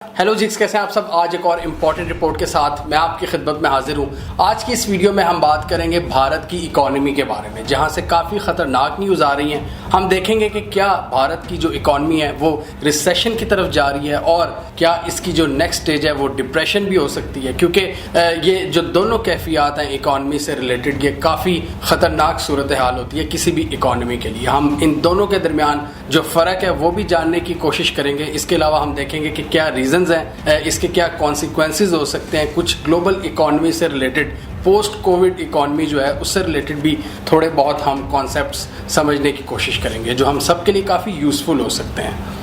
Hello जिक्स, कैसे हैं आप सब। आज एक और इम्पॉर्टेंट रिपोर्ट के साथ मैं आपकी खिदमत में हाजिर हूं। आज की इस वीडियो में हम बात करेंगे भारत की इकॉनमी के बारे में, जहां से काफ़ी ख़तरनाक न्यूज़ आ रही हैं। हम देखेंगे कि क्या भारत की जो इकॉनमी है वो रिसेशन की तरफ जा रही है और क्या इसकी जो नेक्स्ट स्टेज है वो डिप्रेशन भी हो सकती है, क्योंकि ये जो दोनों कैफियत हैं इकॉनमी से रिलेटेड, ये काफ़ी ख़तरनाक सूरत हाल होती है किसी भी इकॉनमी के लिए। हम इन दोनों के दरमियान जो फ़र्क है वो भी जानने की कोशिश करेंगे। इसके अलावा हम देखेंगे कि क्या रीजंस हैं, इसके क्या कॉन्सिक्वेंसेस हो सकते हैं। कुछ ग्लोबल इकॉनमी से रिलेटेड, पोस्ट कोविड इकॉनमी जो है उससे रिलेटेड भी थोड़े बहुत हम कॉन्सेप्ट्स समझने की कोशिश करेंगे जो हम सब के लिए काफ़ी यूज़फुल हो सकते हैं।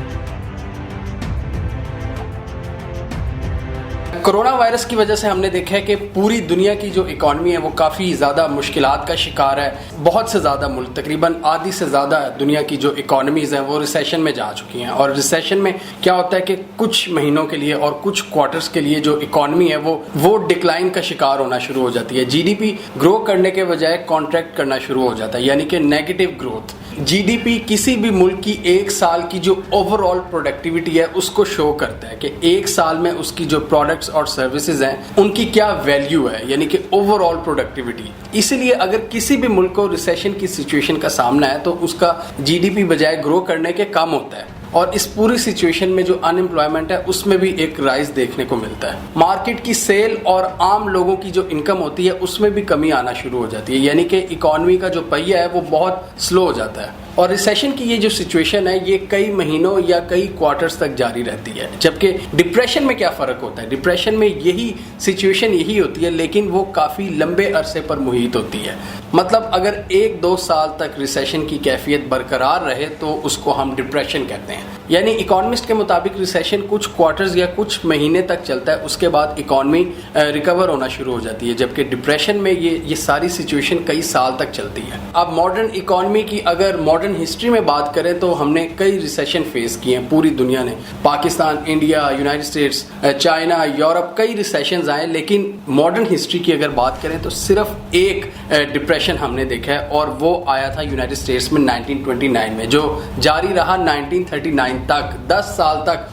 कोरोना वायरस की वजह से हमने देखा है कि पूरी दुनिया की जो इकॉनमी है वो काफ़ी ज़्यादा मुश्किलात का शिकार है। बहुत से ज़्यादा मुल्क, तकरीबन आधी से ज़्यादा दुनिया की जो इकॉनमीज़ हैं वो रिसेशन में जा चुकी हैं। और रिसेशन में क्या होता है कि कुछ महीनों के लिए और कुछ क्वार्टर्स के लिए जो इकॉनमी है वो डिक्लाइन का शिकार होना शुरू हो जाती है। जीडीपी ग्रो करने के बजाय कॉन्ट्रैक्ट करना शुरू हो जाता है, यानी कि नेगेटिव ग्रोथ। जीडीपी किसी भी मुल्क की एक साल की जो ओवरऑल प्रोडक्टिविटी है उसको शो करता है कि एक साल में उसकी जो प्रोडक्ट्स और सर्विसेज हैं उनकी क्या वैल्यू है, यानी कि ओवरऑल प्रोडक्टिविटी। इसीलिए अगर किसी भी मुल्क को रिसेशन की सिचुएशन का सामना है तो उसका जीडीपी बजाय ग्रो करने के कम होता है। और इस पूरी सिचुएशन में जो अनएम्प्लॉयमेंट है उसमें भी एक राइज देखने को मिलता है। मार्केट की सेल और आम लोगों की जो इनकम होती है उसमें भी कमी आना शुरू हो जाती है, यानी कि इकॉनमी का जो पहिया है वो बहुत स्लो हो जाता है। और रिसेशन की ये जो सिचुएशन है ये कई महीनों या कई क्वार्टर्स तक जारी रहती है। जबकि डिप्रेशन में क्या फ़र्क होता है, डिप्रेशन में यही सिचुएशन यही होती है, लेकिन वो काफ़ी लंबे अरसे पर मुहित होती है। मतलब अगर 1-2 साल तक रिसेशन की कैफियत बरकरार रहे तो उसको हम डिप्रेशन कहते हैं। यानी इकोनॉमिस्ट के मुताबिक रिसेशन कुछ क्वार्टर्स या कुछ महीने तक चलता है, उसके बाद इकॉनमी रिकवर होना शुरू हो जाती है। जबकि डिप्रेशन में ये सारी सिचुएशन कई साल तक चलती है। अब मॉडर्न इकॉनमी की अगर मॉडर्न हिस्ट्री में बात करें तो हमने कई रिसेशन फेस किए हैं पूरी दुनिया ने। Pakistan, India, United states, China, Europe, कई रिसेशंस आए। लेकिन मॉडर्न हिस्ट्री की अगर बात करें तो सिर्फ एक डिप्रेशन हमने देखा है और वो आया था यूनाइटेड स्टेट्स में 1929 में, जो जारी रहा 1939 तक। 10 साल तक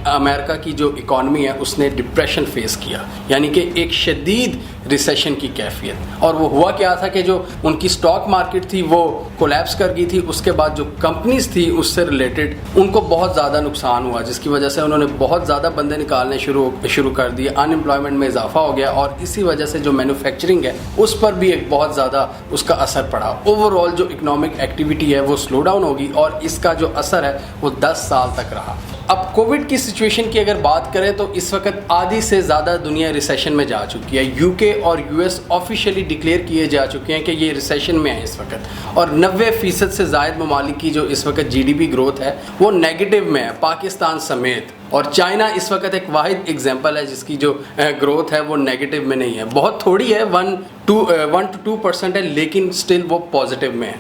अमेरिका की जो इकॉनमी है उसने डिप्रेशन फेस किया, यानी कि एक शदीद रिसेशन की कैफियत। और वो हुआ क्या था कि जो उनकी स्टॉक मार्केट थी वो कोलैप्स कर गई थी। उसके बाद जो कंपनीज थी उससे रिलेटेड उनको बहुत ज़्यादा नुकसान हुआ, जिसकी वजह से उन्होंने बहुत ज़्यादा बंदे निकालने शुरू कर दिए। अनएम्प्लॉयमेंट में इजाफा हो गया और इसी वजह से जो मैन्युफैक्चरिंग है उस पर भी एक बहुत ज़्यादा उसका असर पड़ा। ओवरऑल जो इकोनॉमिक एक्टिविटी है वो स्लो डाउन होगी और इसका जो असर है वो 10 साल तक रहा। अब कोविड की सिचुएशन की अगर बात करें तो इस वक्त आधी से ज़्यादा दुनिया रिसेशन में जा चुकी है। यूके और यूएस ऑफिशियली डिक्लेयर किए जा चुके हैं कि ये रिसेशन में है इस वक्त। और 90% से ज़ायद ममालिक की जो इस वक्त जीडीपी ग्रोथ है वो नेगेटिव में है, पाकिस्तान समेत। और चाइना इस वक्त एक वाहिद एग्जाम्पल है जिसकी जो ग्रोथ है वो नेगेटिव में नहीं है, बहुत थोड़ी है, 1 to 2% है, लेकिन स्टिल वो पॉजिटिव में है।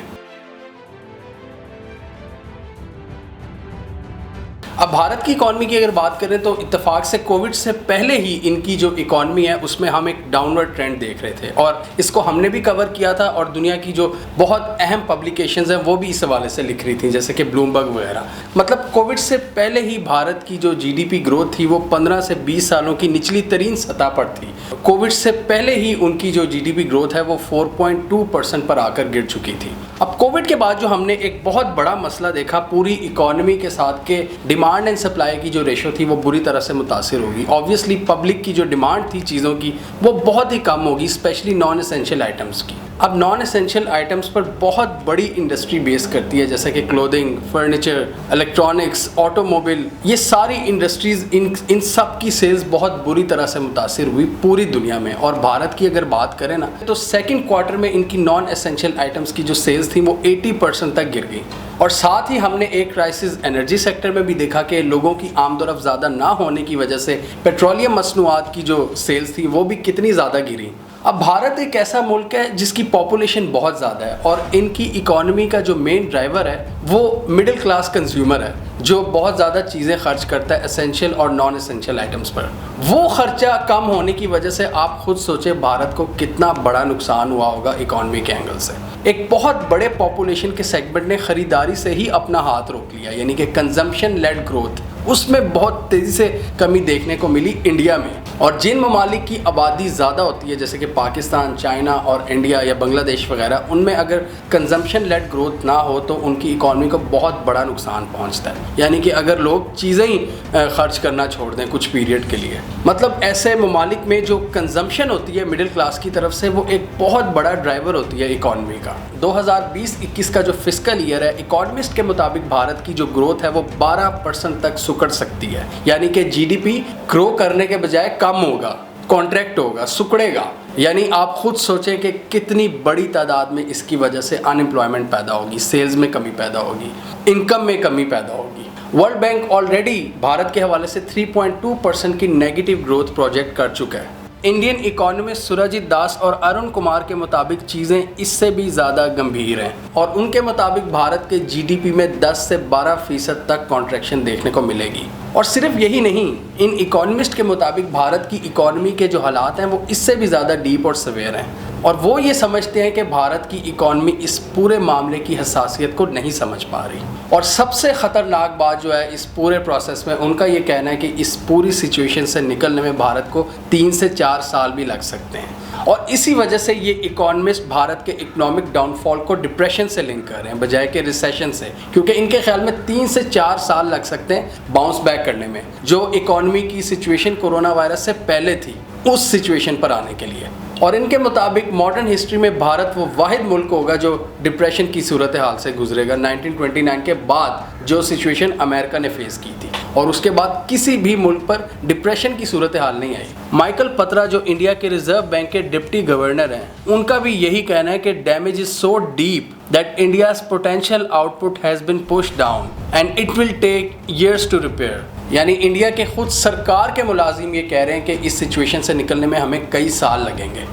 अब भारत की इकॉनमी की अगर बात करें तो इत्तेफाक से कोविड से पहले ही इनकी जो इकॉनमी है उसमें हम एक डाउनवर्ड ट्रेंड देख रहे थे और इसको हमने भी कवर किया था। और दुनिया की जो बहुत अहम पब्लिकेशंस हैं वो भी इस हवाले से लिख रही थी, जैसे कि ब्लूमबर्ग वगैरह। मतलब कोविड से पहले ही भारत की जो जीडीपी ग्रोथ थी वो 15 से 20 सालों की निचली तरीन सतह पर थी। कोविड से पहले ही उनकी जो जीडीपी ग्रोथ है वो 4.2% पर आकर गिर चुकी थी। अब कोविड के बाद जो हमने एक बहुत बड़ा मसला देखा पूरी इकॉनमी के साथ के डिमांड एंड सप्लाई की जो रेशो थी वो बुरी तरह से मुतासिर होगी। ऑब्वियसली पब्लिक की जो डिमांड थी चीज़ों की वो बहुत ही कम होगी, स्पेशली नॉन एसेंशियल आइटम्स की। अब नॉन एसेंशियल आइटम्स पर बहुत बड़ी इंडस्ट्री बेस करती है, जैसे कि क्लोथिंग, फर्नीचर, इलेक्ट्रॉनिक्स, ऑटोमोबाइल। ये सारी इंडस्ट्रीज़ इन सब की सेल्स बहुत बुरी तरह से मुतासिर हुई पूरी दुनिया में। और भारत की अगर बात करें ना तो सेकेंड क्वार्टर में इनकी नॉन एसेंशियल आइटम्स की जो सेल्स थी वो 80% तक गिर गई। और साथ ही हमने एक क्राइसिस एनर्जी सेक्टर में भी देखा कि लोगों की आमदोरफ्त ज़्यादा ना होने की वजह से पेट्रोलियम मसनूआत की जो सेल्स थी वो भी कितनी ज़्यादा गिरी। अब भारत एक ऐसा मुल्क है जिसकी पॉपुलेशन बहुत ज़्यादा है और इनकी इकॉनमी का जो मेन ड्राइवर है वो मिडिल क्लास कंज्यूमर है, जो बहुत ज़्यादा चीज़ें खर्च करता है एसेंशियल और नॉन एसेंशियल आइटम्स पर। वो खर्चा कम होने की वजह से आप खुद सोचें भारत को कितना बड़ा नुकसान हुआ होगा इकॉनमी के एंगल से। एक बहुत बड़े पॉपुलेशन के सेगमेंट ने ख़रीदारी से ही अपना हाथ रोक लिया, यानी कि कंजम्पशन लेड ग्रोथ। उसमें बहुत तेज़ी से कमी देखने को मिली इंडिया में। और जिन ममालिक की आबादी ज़्यादा होती है जैसे कि पाकिस्तान, चाइना और इंडिया या बांग्लादेश वगैरह, उनमें अगर कंजम्पशन लेड ग्रोथ ना हो तो उनकी इकॉनमी को बहुत बड़ा नुकसान पहुंचता है। यानी कि अगर लोग चीज़ें ही खर्च करना छोड़ दें कुछ पीरियड के लिए, मतलब ऐसे ममालिक में जो कंजम्पशन होती है मिडिल क्लास की तरफ से, वो एक बहुत बड़ा ड्राइवर होती है इकॉनमी का। 2020-21 का जो फिस्कल ईयर है, इकोनॉमिस्ट के मुताबिक भारत की जो ग्रोथ है वो 12% तक सुकड़ सकती है। यानी कि जीडीपी ग्रो करने के बजाय कम होगा, कॉन्ट्रैक्ट होगा, सुकड़ेगा। यानी आप खुद सोचें कि कितनी बड़ी तादाद में इसकी वजह से अनएम्प्लॉयमेंट पैदा होगी, सेल्स में कमी पैदा होगी, इनकम में कमी पैदा होगी। वर्ल्ड बैंक ऑलरेडी भारत के हवाले से 3.2% की नेगेटिव ग्रोथ प्रोजेक्ट कर चुका है। इंडियन इकोनॉमिस्ट सुरजीत दास और अरुण कुमार के मुताबिक चीज़ें इससे भी ज़्यादा गंभीर हैं और उनके मुताबिक भारत के जीडीपी में 10 से 12% तक कॉन्ट्रैक्शन देखने को मिलेगी। और सिर्फ यही नहीं, इन इकोनॉमिस्ट के मुताबिक भारत की इकॉनमी के जो हालात हैं वो इससे भी ज़्यादा डीप और सवेयर हैं और वो ये समझते हैं कि भारत की इकॉनमी इस पूरे मामले की हसासियत को नहीं समझ पा रही। और सबसे ख़तरनाक बात जो है इस पूरे प्रोसेस में, उनका ये कहना है कि इस पूरी सिचुएशन से निकलने में भारत को 3 से 4 साल भी लग सकते हैं। और इसी वजह से ये इकोनॉमिस्ट भारत के इकोनॉमिक डाउनफॉल को डिप्रेशन से लिंक कर रहे हैं बजाय के रिसेशन से, क्योंकि इनके ख्याल में 3 से 4 साल लग सकते हैं बाउंस बैक करने में, जो इकॉनमी की सिचुएशन कोरोना वायरस से पहले थी उस सिचुएशन पर आने के लिए। और इनके मुताबिक मॉडर्न हिस्ट्री में भारत वो वाहिद मुल्क होगा जो डिप्रेशन की सूरत हाल से गुजरेगा 1929 के बाद, जो सिचुएशन अमेरिका ने फेस की थी, और उसके बाद किसी भी मुल्क पर डिप्रेशन की सूरत हाल नहीं आई। माइकल पत्रा जो इंडिया के रिजर्व बैंक के डिप्टी गवर्नर हैं, उनका भी यही कहना है कि damage is so deep that India's potential output has been pushed down and it will take years to repair. यानी इंडिया के खुद सरकार के मुलाजिम ये कह रहे हैं कि इस सिचुएशन से निकलने में हमें कई साल लगेंगे।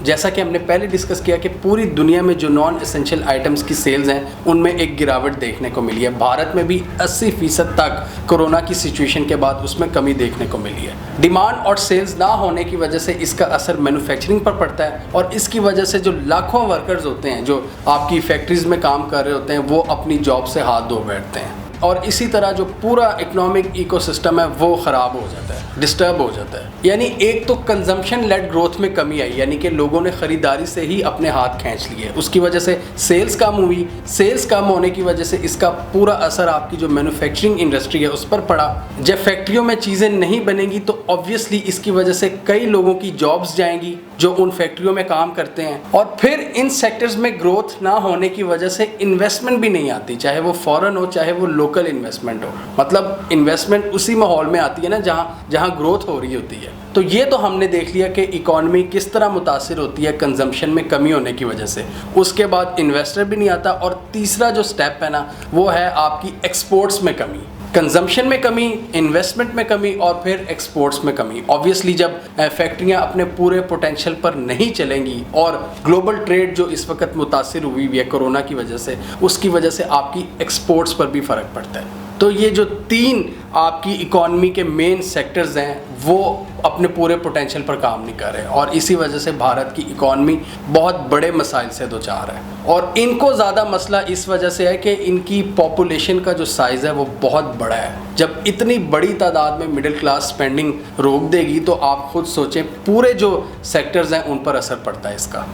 जैसा कि हमने पहले डिस्कस किया कि पूरी दुनिया में जो नॉन एसेंशियल आइटम्स की सेल्स हैं उनमें एक गिरावट देखने को मिली है। भारत में भी 80% तक कोरोना की सिचुएशन के बाद उसमें कमी देखने को मिली है। डिमांड और सेल्स ना होने की वजह से इसका असर मैन्युफैक्चरिंग पर पड़ता है और इसकी वजह से जो लाखों वर्कर्स होते हैं जो आपकी फैक्ट्रीज में काम कर रहे होते हैं वो अपनी जॉब से हाथ धो बैठते हैं और इसी तरह जो पूरा इकोनॉमिक इकोसिस्टम है वो ख़राब हो जाता है, डिस्टर्ब हो जाता है। यानी एक तो कंजम्पशन लेड ग्रोथ में कमी आई, यानी कि लोगों ने ख़रीदारी से ही अपने हाथ खींच लिए, उसकी वजह से सेल्स कम हुई। सेल्स कम होने की वजह से इसका पूरा असर आपकी जो मैन्युफैक्चरिंग इंडस्ट्री है उस पर पड़ा। जब फैक्ट्रियों में चीज़ें नहीं बनेंगी तो ऑब्वियसली इसकी वजह से कई लोगों की जॉब्स जाएंगी जो उन फैक्ट्रियों में काम करते हैं, और फिर इन सेक्टर्स में ग्रोथ ना होने की वजह से इन्वेस्टमेंट भी नहीं आती, चाहे वो फॉरेन हो चाहे वो लोकल इन्वेस्टमेंट हो। मतलब इन्वेस्टमेंट उसी माहौल में आती है ना जहाँ ग्रोथ हो रही होती है। तो ये तो हमने देख लिया कि इकॉनमी किस तरह मुतासिर होती है कंजम्पशन में कमी होने की वजह से। उसके बाद इन्वेस्टर भी नहीं आता और तीसरा जो स्टेप है ना वो है आपकी एक्सपोर्ट्स में कमी, कंजम्पशन में कमी, इन्वेस्टमेंट में कमी और फिर एक्सपोर्ट्स में कमी। ऑब्वियसली जब फैक्ट्रियां अपने पूरे पोटेंशियल पर नहीं चलेंगी और ग्लोबल ट्रेड जो इस वक्त मुतासिर हुई है कोरोना की वजह से, उसकी वजह से आपकी एक्सपोर्ट्स पर भी फ़र्क पड़ता है। तो ये जो 3 आपकी इकॉनमी के मेन सेक्टर्स हैं वो अपने पूरे पोटेंशियल पर काम नहीं कर रहे और इसी वजह से भारत की इकॉनमी बहुत बड़े मसाइल से दो चार है। और इनको ज़्यादा मसला इस वजह से है कि इनकी पॉपुलेशन का जो साइज़ है वो बहुत बड़ा है। जब इतनी बड़ी तादाद में मिडिल क्लास स्पेंडिंग रोक देगी तो आप खुद सोचें पूरे जो सेक्टर्स हैं उन पर असर पड़ता है इसका।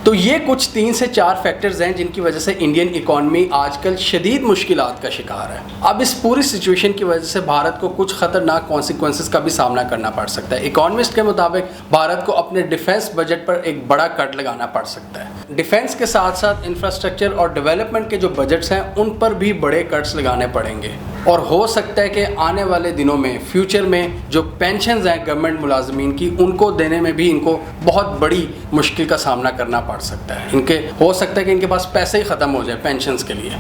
तो ये कुछ 3 से 4 फैक्टर्स हैं जिनकी वजह से इंडियन इकॉनमी आजकल शदीद मुश्किलात का शिकार है। अब इस पूरी सिचुएशन की वजह से भारत को कुछ ख़तरनाक कॉन्सिक्वेंसेस का भी सामना करना पड़ सकता है। इकॉनमिस्ट के मुताबिक भारत को अपने डिफेंस बजट पर एक बड़ा कट लगाना पड़ सकता है। डिफेंस के साथ साथ इंफ्रास्ट्रक्चर और डेवलपमेंट के जो बजट्स हैं उन पर भी बड़े कट्स लगाने पड़ेंगे और हो सकता है कि आने वाले दिनों में फ्यूचर में जो पेंशन्स हैं गवर्नमेंट मुलाजमीन की उनको देने में भी इनको बहुत बड़ी मुश्किल का सामना करना पड़ सकता है। इनके हो सकता है कि इनके पास पैसे ही ख़त्म हो जाए पेंशन्स के लिए।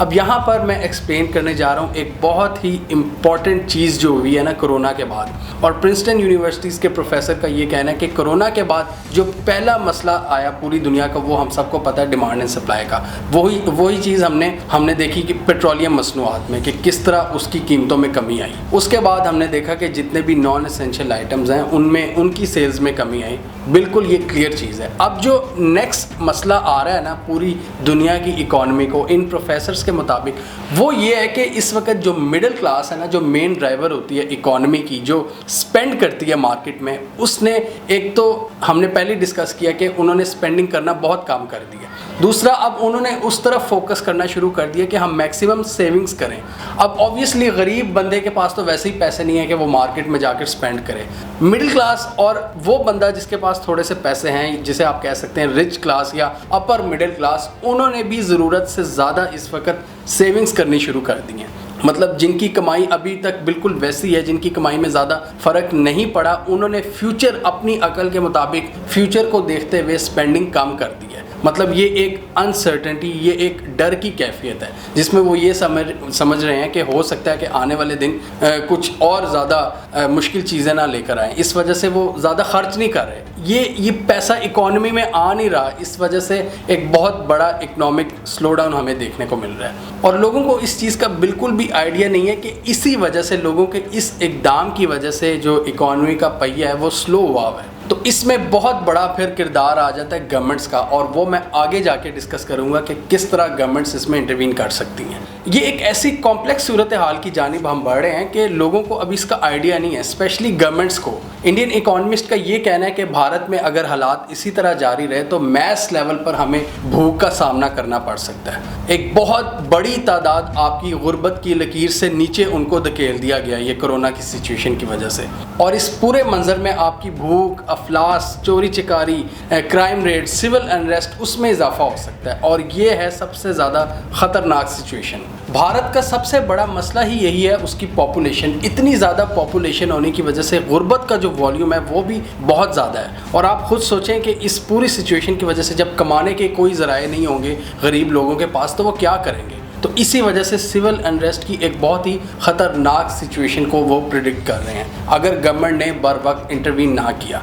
अब यहाँ पर मैं एक्सप्लेन करने जा रहा हूँ एक बहुत ही इम्पॉर्टेंट चीज़ जो हुई है ना कोरोना के बाद, और प्रिंसटन यूनिवर्सिटीज़ के प्रोफेसर का ये कहना है कि कोरोना के बाद जो पहला मसला आया पूरी दुनिया का, वो हम सबको पता है डिमांड एंड सप्लाई का। वही चीज़ हमने देखी कि पेट्रोलियम मसनूआत में कि किस तरह उसकी कीमतों में कमी आई। उसके बाद हमने देखा कि जितने भी नॉन एसेंशियल आइटम्स हैं उनमें उनकी सेल्स में कमी आई। बिल्कुल ये क्लियर चीज़ है। अब जो नेक्स्ट मसला आ रहा है ना पूरी दुनिया की इकॉनमी को, इन प्रोफेसर्स के मुताबिक, वो ये है कि इस वक्त जो मिडिल क्लास है ना, जो मेन ड्राइवर होती है इकॉनमी की, जो स्पेंड करती है मार्केट में, उसने एक तो हमने पहले डिस्कस किया कि उन्होंने स्पेंडिंग करना बहुत कम कर दिया। दूसरा, अब उन्होंने उस तरफ फोकस करना शुरू कर दिया कि हम मैक्सिमम सेविंग्स करें। अब ऑब्वियसली गरीब बंदे के पास तो वैसे ही पैसे नहीं है कि वो मार्केट में जाकर स्पेंड करे। मिडिल क्लास और वो बंदा जिसके पास थोड़े से पैसे हैं, जिसे आप कह सकते हैं रिच क्लास या अपर मिडिल क्लास, उन्होंने भी ज़रूरत से ज़्यादा इस वक्त सेविंग्स करनी शुरू कर दी हैं। मतलब जिनकी कमाई अभी तक बिल्कुल वैसी है, जिनकी कमाई में ज़्यादा फ़र्क नहीं पड़ा, उन्होंने फ्यूचर अपनी अकल के मुताबिक फ्यूचर को देखते हुए स्पेंडिंग कम कर दी है। मतलब ये एक अनसर्टेनिटी, ये एक डर की कैफियत है जिसमें वो ये समझ रहे हैं कि हो सकता है कि आने वाले दिन कुछ और ज़्यादा मुश्किल चीज़ें ना लेकर आएँ। इस वजह से वो ज़्यादा खर्च नहीं कर रहे। ये पैसा इकॉनमी में आ नहीं रहा। इस वजह से एक बहुत बड़ा इकोनॉमिक स्लो डाउन हमें देखने को मिल रहा है, और लोगों को इस चीज़ का बिल्कुल भी आइडिया नहीं है कि इसी वजह से, लोगों के इस इक़दाम की वजह से जो इकॉनमी का पहिया है वो स्लो हुआ है। तो इसमें बहुत बड़ा फिर किरदार आ जाता है गवर्नमेंट्स का, और वो मैं आगे जाके डिस्कस करूंगा कि किस तरह गवर्नमेंट्स इसमें इंटरवीन कर सकती हैं। ये एक ऐसी कॉम्प्लेक्स सूरत हाल की जानिब हम बढ़ रहे हैं कि लोगों को अभी इसका आइडिया नहीं है, स्पेशली गवर्नमेंट्स को। इंडियन इकोनॉमिस्ट का ये कहना है कि भारत में अगर हालात इसी तरह जारी रहे तो मैस लेवल पर हमें भूख का सामना करना पड़ सकता है। एक बहुत बड़ी तादाद आपकी गुर्बत की लकीर से नीचे उनको धकेल दिया गया ये कोरोना की सिचुएशन की वजह से, और इस पूरे मंजर में आपकी भूख, अफलास, चोरी चिकारी, क्राइम रेट, सिविल अनरेस्ट, उसमें इजाफा हो सकता है, और ये है सबसे ज़्यादा ख़तरनाक सिचुएशन। भारत का सबसे बड़ा मसला ही यही है, उसकी पॉपुलेशन। इतनी ज़्यादा पॉपुलेशन होने की वजह से गुर्बत का जो वॉल्यूम है वो भी बहुत ज़्यादा है, और आप खुद सोचें कि इस पूरी सिचुएशन की वजह से जब कमाने के कोई ज़राए नहीं होंगे गरीब लोगों के पास, तो वो क्या करेंगे। तो इसी वजह से सिविल अनरेस्ट की एक बहुत ही ख़तरनाक सिचुएशन को वो प्रिडिक्ट कर रहे हैं अगर गवर्नमेंट ने बर वक्त इंटरवीन ना किया।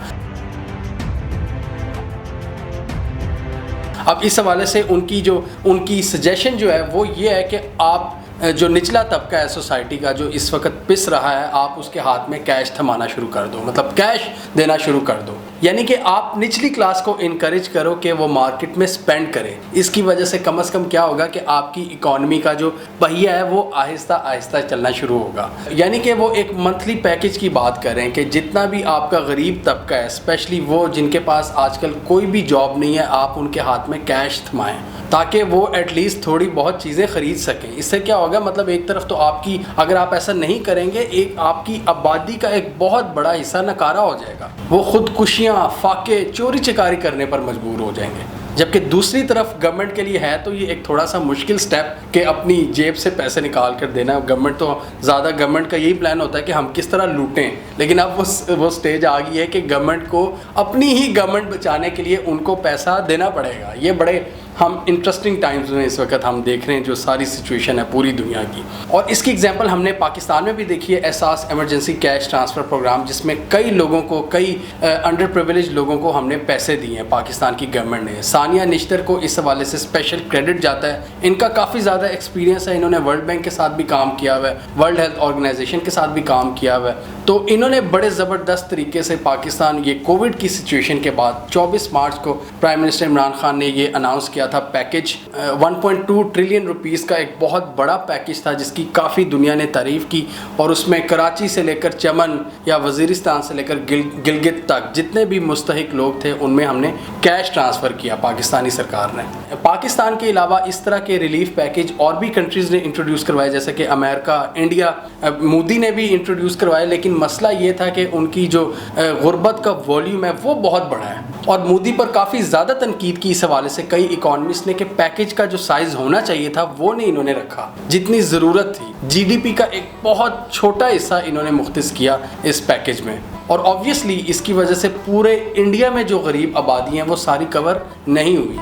अब इस हवाले से उनकी सजेशन जो है वो ये है कि आप जो निचला तबका है सोसाइटी का, जो इस वक्त पिस रहा है, आप उसके हाथ में कैश थमाना शुरू कर दो, मतलब कैश देना शुरू कर दो। यानी कि आप निचली क्लास को इनकरेज करो कि वो मार्केट में स्पेंड करे। इसकी वजह से कम क्या होगा कि आपकी इकॉनमी का जो पहिया है वो आहिस्ता आहिस्ता चलना शुरू होगा। यानी कि वो एक मंथली पैकेज की बात कर रहे हैं कि जितना भी आपका गरीब तबका है, स्पेशली वो जिनके पास आजकल कोई भी जॉब नहीं है, आप उनके हाथ में कैश थमाएं ताकि वो एटलीस्ट थोड़ी बहुत चीज़ें ख़रीद सकें। इससे क्या होगा, मतलब एक तरफ तो आपकी, अगर आप ऐसा नहीं करेंगे, एक आपकी आबादी का एक बहुत बड़ा हिस्सा नकारा हो जाएगा। वो खुदकुशियाँ, फाके, चोरी चिकारी करने पर मजबूर हो जाएंगे। जबकि दूसरी तरफ गवर्नमेंट के लिए है तो ये एक थोड़ा सा मुश्किल स्टेप कि अपनी जेब से पैसे निकाल कर देना। गवर्नमेंट तो ज़्यादा, गवर्नमेंट का यही प्लान होता है कि हम किस तरह लूटें, लेकिन अब वो स्टेज आ गई है कि गवर्नमेंट को अपनी ही गवर्नमेंट बचाने के लिए उनको पैसा देना पड़ेगा। ये बड़े हम इंटरेस्टिंग टाइम्स में इस वक्त हम देख रहे हैं जो सारी सिचुएशन है पूरी दुनिया की, और इसकी एग्जांपल हमने पाकिस्तान में भी देखी है। एहसास इमरजेंसी कैश ट्रांसफ़र प्रोग्राम, जिसमें कई लोगों को, कई अंडर प्रिविलेज लोगों को हमने पैसे दिए हैं पाकिस्तान की गवर्नमेंट ने। सानिया निश्तर को इस हवाले से स्पेशल क्रेडिट जाता है। इनका काफ़ी ज़्यादा एक्सपीरियंस है, इन्होंने वर्ल्ड बैंक के साथ भी काम किया हुआ है, वर्ल्ड हेल्थ ऑर्गेनाइजेशन के साथ भी काम किया हुआ है। तो इन्होंने बड़े ज़बरदस्त तरीके से पाकिस्तान, ये कोविड की सिचुएशन के बाद 24 मार्च को प्राइम मिनिस्टर इमरान खान ने ये अनाउंस किया था पैकेज, 1.2 ट्रिलियन रुपीस का एक बहुत बड़ा पैकेज था जिसकी काफ़ी दुनिया ने तारीफ़ की, और उसमें कराची से लेकर चमन या वज़ीरिस्तान से लेकर गिलगित तक जितने भी मुस्तहिक लोग थे उनमें हमने कैश ट्रांसफ़र किया पाकिस्तानी सरकार ने। पाकिस्तान के अलावा इस तरह के रिलीफ पैकेज और भी कंट्रीज़ ने इंट्रोड्यूस करवाए, जैसे कि अमेरिका, इंडिया, मोदी ने भी इंट्रोड्यूस करवाए। लेकिन मसला ये था कि उनकी जो गुर्बत का वॉल्यूम है वो बहुत बड़ा है, और मोदी पर काफ़ी ज़्यादा तनकीद की इस हवाले से कई इकोनॉमिस्ट ने कि पैकेज का जो साइज़ होना चाहिए था वो नहीं इन्होंने रखा जितनी ज़रूरत थी। जीडीपी का एक बहुत छोटा हिस्सा इन्होंने मुख्तस किया इस पैकेज में, और ऑब्वियसली इसकी वजह से पूरे इंडिया में जो गरीब आबादी हैं वो सारी कवर नहीं हुई।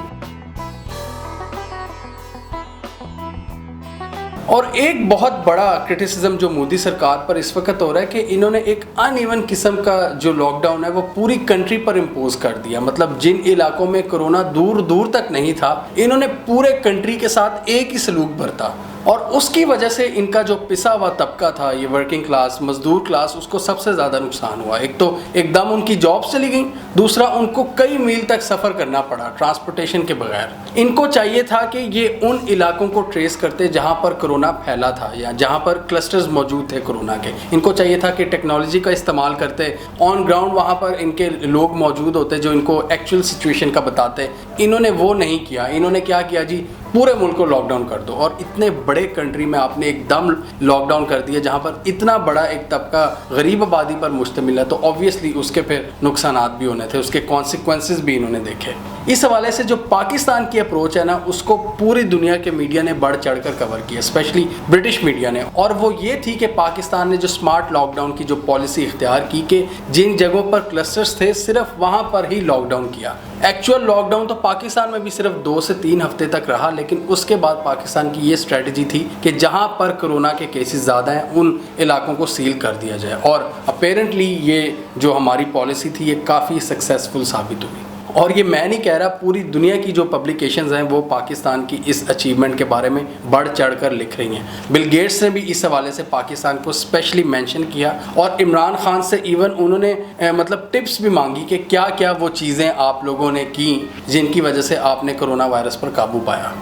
और एक बहुत बड़ा क्रिटिसिज्म जो मोदी सरकार पर इस वक्त हो रहा है कि इन्होंने एक अनइवन किस्म का जो लॉकडाउन है वो पूरी कंट्री पर इम्पोज कर दिया। मतलब जिन इलाकों में कोरोना दूर दूर तक नहीं था, इन्होंने पूरे कंट्री के साथ एक ही सलूक बरता और उसकी वजह से इनका जो पिसा हुआ तबका था, ये वर्किंग क्लास, मजदूर क्लास, उसको सबसे ज़्यादा नुकसान हुआ। एक तो एकदम उनकी जॉब चली गई, दूसरा उनको कई मील तक सफ़र करना पड़ा ट्रांसपोर्टेशन के बगैर। इनको चाहिए था कि ये उन इलाकों को ट्रेस करते जहाँ पर कोरोना फैला था या जहाँ पर क्लस्टर्स मौजूद थे कोरोना के। इनको चाहिए था कि टेक्नोलॉजी का इस्तेमाल करते, ऑन ग्राउंड वहाँ पर इनके लोग मौजूद होते जो इनको एक्चुअल सिचुएशन का बताते। इन्होंने वो नहीं किया। इन्होंने क्या किया जी, पूरे मुल्क को लॉकडाउन कर दो। और इतने बड़े कंट्री में आपने एकदम लॉकडाउन कर दिया जहाँ पर इतना बड़ा एक तबका गरीब आबादी पर मुश्तमिल है, तो ऑब्वियसली उसके फिर नुकसानात भी होने थे, उसके कॉन्सिक्वेंसेस भी इन्होंने देखे। इस हवाले से जो पाकिस्तान की अप्रोच है ना, उसको पूरी दुनिया के मीडिया ने बढ़ चढ़ कर कवर किया, स्पेशली ब्रिटिश मीडिया ने। और वो ये थी कि पाकिस्तान ने जो स्मार्ट लॉकडाउन की जो पॉलिसी इख्तियार की कि जिन जगहों पर क्लस्टर्स थे सिर्फ वहाँ पर ही लॉकडाउन किया। एक्चुअल लॉकडाउन तो पाकिस्तान में भी सिर्फ 2 से 3 हफ्ते तक रहा, लेकिन उसके बाद पाकिस्तान की ये स्ट्रेटजी थी कि जहाँ पर कोरोना के केसेस ज़्यादा हैं उन इलाकों को सील कर दिया जाए। और अपेरेंटली ये जो हमारी पॉलिसी थी ये काफ़ी सक्सेसफुल साबित हुई। और ये मैं नहीं कह रहा, पूरी दुनिया की जो पब्लिकेशंस हैं वो पाकिस्तान की इस अचीवमेंट के बारे में बढ़ चढ़ कर लिख रही हैं। बिल गेट्स ने भी इस हवाले से पाकिस्तान को स्पेशली मेंशन किया और इमरान खान से इवन उन्होंने मतलब टिप्स भी मांगी कि क्या क्या वो चीज़ें आप लोगों ने की जिनकी वजह से आपने कोरोना वायरस पर काबू पाया।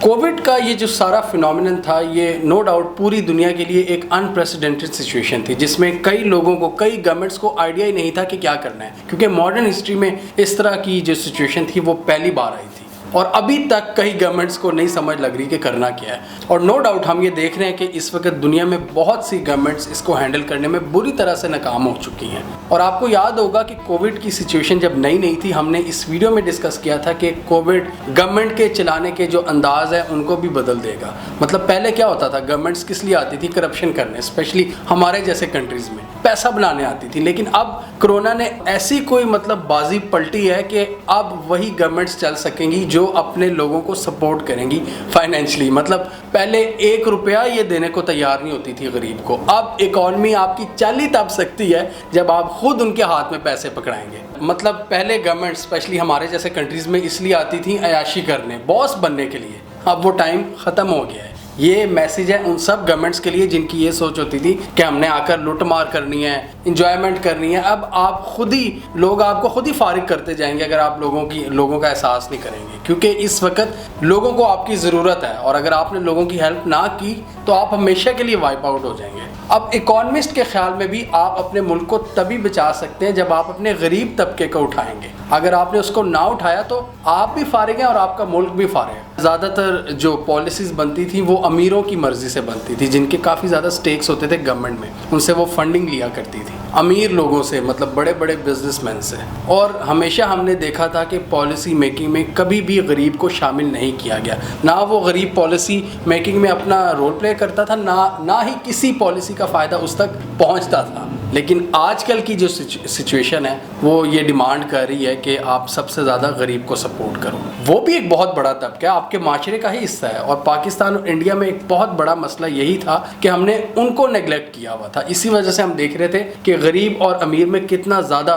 कोविड का ये जो सारा फिनोमिनन था, ये नो डाउट पूरी दुनिया के लिए एक अनप्रेसिडेंटेड सिचुएशन थी, जिसमें कई लोगों को, कई गवर्नमेंट्स को आइडिया ही नहीं था कि क्या करना है, क्योंकि मॉडर्न हिस्ट्री में इस तरह की जो सिचुएशन थी वो पहली बार आई थी और अभी तक कई गवर्नमेंट्स को नहीं समझ लग रही कि करना क्या है। और नो डाउट हम ये देख रहे हैं कि इस वक्त दुनिया में बहुत सी गवर्नमेंट्स इसको हैंडल करने में बुरी तरह से नाकाम हो चुकी हैं। और आपको याद होगा कि कोविड की सिचुएशन जब नई नई थी, हमने इस वीडियो में डिस्कस किया था कि कोविड गवर्नमेंट के चलाने के जो अंदाज है उनको भी बदल देगा। मतलब पहले क्या होता था, गवर्नमेंट्स किस लिए आती थी? करप्शन करने, स्पेशली हमारे जैसे कंट्रीज़ में पैसा बनाने आती थी। लेकिन अब कोरोना ने ऐसी कोई मतलब बाजी पलटी है कि अब वही गवर्नमेंट्स चल सकेंगी जो अपने लोगों को सपोर्ट करेंगी फाइनेंशियली। मतलब पहले 1 रुपया ये देने को तैयार नहीं होती थी गरीब को। अब इकॉनमी आपकी चल ही तब सकती है जब आप खुद उनके हाथ में पैसे पकड़ाएंगे। मतलब पहले गवर्नमेंट स्पेशली हमारे जैसे कंट्रीज़ में इसलिए आती थी अयाशी करने, बॉस बनने के लिए। अब वो टाइम ख़त्म हो गया है। ये मैसेज है उन सब गवर्नमेंट्स के लिए जिनकी ये सोच होती थी कि हमने आकर लूटमार करनी है, इंजॉयमेंट करनी है। अब आप खुद ही, लोग आपको खुद ही फारिग करते जाएंगे अगर आप लोगों का एहसास नहीं करेंगे, क्योंकि इस वक्त लोगों को आपकी ज़रूरत है और अगर आपने लोगों की हेल्प ना की तो आप हमेशा के लिए वाइप आउट हो जाएंगे। अब इकोनॉमिस्ट के ख्याल में भी आप अपने मुल्क को तभी बचा सकते हैं जब आप अपने गरीब तबके को उठाएंगे। अगर आपने उसको ना उठाया तो आप भी फारिग हैं और आपका मुल्क भी फारिग है। ज़्यादातर जो पॉलिसीज़ बनती थी वो अमीरों की मर्ज़ी से बनती थी, जिनके काफ़ी ज़्यादा स्टेक्स होते थे गवर्नमेंट में, उनसे वो फंडिंग लिया करती थी, अमीर लोगों से, मतलब बड़े बड़े बिजनेसमैन से। और हमेशा हमने देखा था कि पॉलिसी मेकिंग में कभी भी गरीब को शामिल नहीं किया गया। ना वो गरीब पॉलिसी मेकिंग में अपना रोल प्ले करता था, ना ही किसी पॉलिसी का फ़ायदा उस तक पहुंचता था। लेकिन आजकल की जो सिचुएशन है वो ये डिमांड कर रही है कि आप सबसे ज़्यादा गरीब को सपोर्ट करो। वो भी एक बहुत बड़ा तबका आपके माशरे का ही हिस्सा है। और पाकिस्तान और इंडिया में एक बहुत बड़ा मसला यही था कि हमने उनको नेगलेक्ट किया हुआ था। इसी वजह से हम देख रहे थे कि गरीब और अमीर में कितना ज़्यादा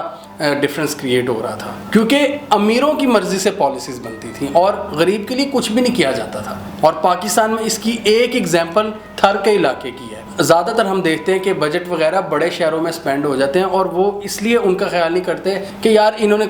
डिफरेंस क्रिएट हो रहा था, क्योंकि अमीरों की मर्जी से पॉलिसीज़ बनती थी और गरीब के लिए कुछ भी नहीं किया जाता था। और पाकिस्तान में इसकी एक एग्जाम्पल थर के इलाके की है। ज़्यादातर हम देखते हैं कि बजट वगैरह बड़े शहरों में स्पेंड हो जाते हैं और वो इसलिए उनका ख्याल नहीं करते कि यार इन्होंने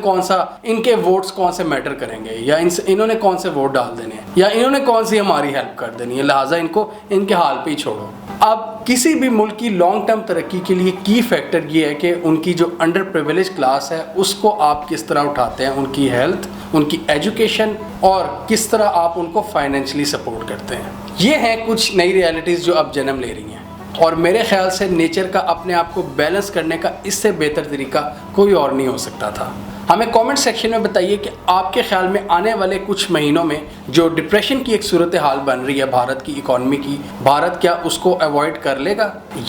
इनके वोट्स कौन से मैटर करेंगे, या इन्होंने कौन से वोट डाल देने हैं, या इन्होंने कौन सी हमारी हेल्प कर देनी है, लिहाजा इनको इनके हाल पे ही छोड़ो। अब किसी भी मुल्क की लॉन्ग टर्म तरक्की के लिए की फैक्टर ये है कि उनकी जो अंडर प्रिविलेज क्लास है उसको आप किस तरह उठाते हैं, उनकी हेल्थ, उनकी एजुकेशन, और किस तरह आप उनको फाइनेंशियली सपोर्ट करते हैं। ये हैं कुछ नई रियलिटीज़ जो अब जन्म ले रही हैं। और मेरे ख्याल से नेचर का अपने आप को बैलेंस करने का इससे बेहतर तरीका कोई और नहीं हो सकता था। हमें कमेंट सेक्शन में बताइए कि आपके ख्याल में आने वाले कुछ महीनों में जो डिप्रेशन की एक सूरत हाल बन रही है भारत की इकॉनमी की, भारत क्या उसको अवॉइड कर लेगा,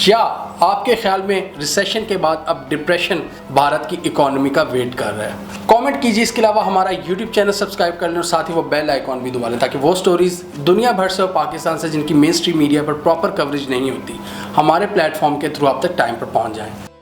या आपके ख्याल में रिसेशन के बाद अब डिप्रेशन भारत की इकॉनमी का वेट कर रहा है। कमेंट कीजिए। इसके अलावा हमारा यूट्यूब चैनल सब्सक्राइब कर लें और साथ ही वो बेल आइकॉन भी दबा लें ताकि वो स्टोरीज दुनिया भर से और पाकिस्तान से जिनकी मेन स्ट्रीम मीडिया पर प्रॉपर कवरेज नहीं होती, हमारे प्लेटफॉर्म के थ्रू आप तक टाइम पर पहुंच जाएं।